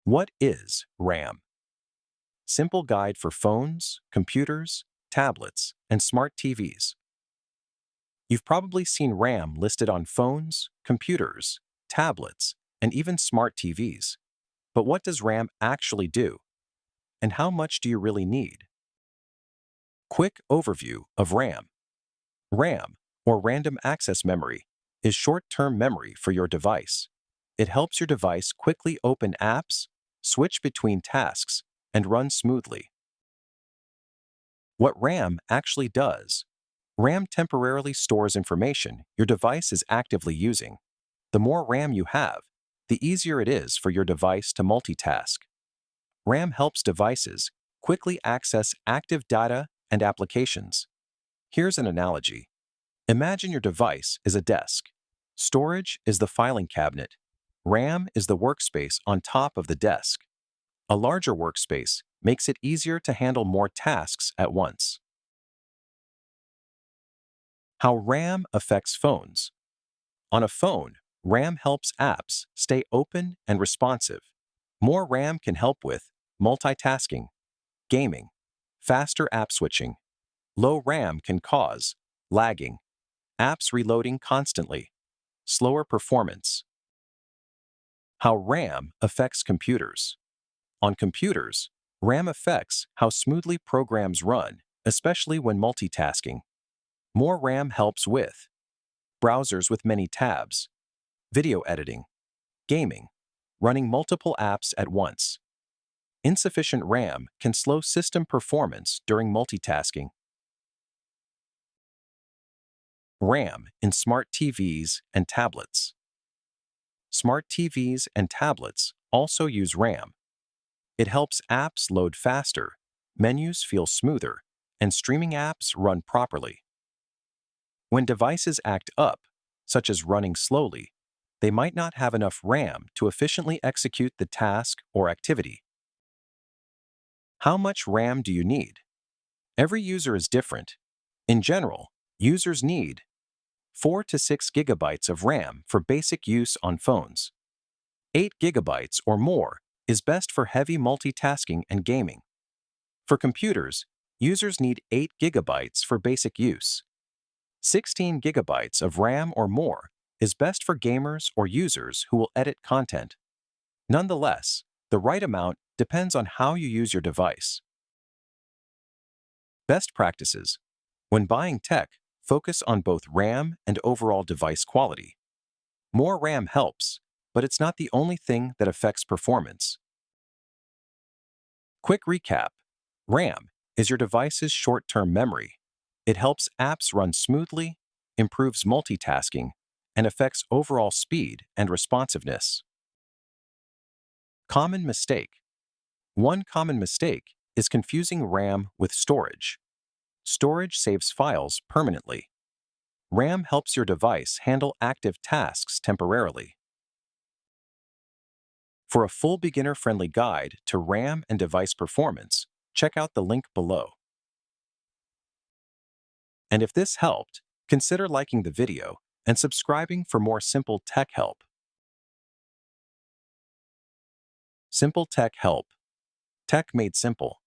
What is RAM? Simple guide for phones, computers, tablets, and smart TVs. You've probably seen RAM listed on phones, computers, tablets, and even smart TVs. But what does RAM actually do? And how much do you really need? Quick overview of RAM. RAM, or Random Access Memory, is short-term memory for your device. It helps your device quickly open apps, switch between tasks, and run smoothly. What RAM actually does: RAM temporarily stores information your device is actively using. The more RAM you have, the easier it is for your device to multitask. RAM helps devices quickly access active data and applications. Here's an analogy. Imagine your device is a desk. Storage is the filing cabinet. RAM is the workspace on top of the desk. A larger workspace makes it easier to handle more tasks at once. How RAM affects phones. On a phone, RAM helps apps stay open and responsive. More RAM can help with multitasking, gaming, faster app switching. Low RAM can cause lagging, apps reloading constantly, slower performance. How RAM affects computers. On computers, RAM affects how smoothly programs run, especially when multitasking. More RAM helps with browsers with many tabs, video editing, gaming, running multiple apps at once. Insufficient RAM can slow system performance during multitasking. RAM in smart TVs and tablets. Smart TVs and tablets also use RAM. It helps apps load faster, menus feel smoother, and streaming apps run properly. When devices act up, such as running slowly, they might not have enough RAM to efficiently execute the task or activity. How much RAM do you need? Every user is different. In general, users need 4 to 6 gigabytes of RAM for basic use on phones. 8 gigabytes or more is best for heavy multitasking and gaming. For computers, users need 8 gigabytes for basic use. 16 gigabytes of RAM or more is best for gamers or users who will edit content. Nonetheless, the right amount depends on how you use your device. Best practices. When buying tech, focus on both RAM and overall device quality. More RAM helps, but it's not the only thing that affects performance. Quick recap. RAM is your device's short-term memory. It helps apps run smoothly, improves multitasking, and affects overall speed and responsiveness. Common mistake. One common mistake is confusing RAM with storage. Storage saves files permanently. RAM helps your device handle active tasks temporarily. For a full beginner-friendly guide to RAM and device performance, check out the link below. And if this helped, consider liking the video and subscribing for more simple tech help. SimpleTech help. Tech made simple.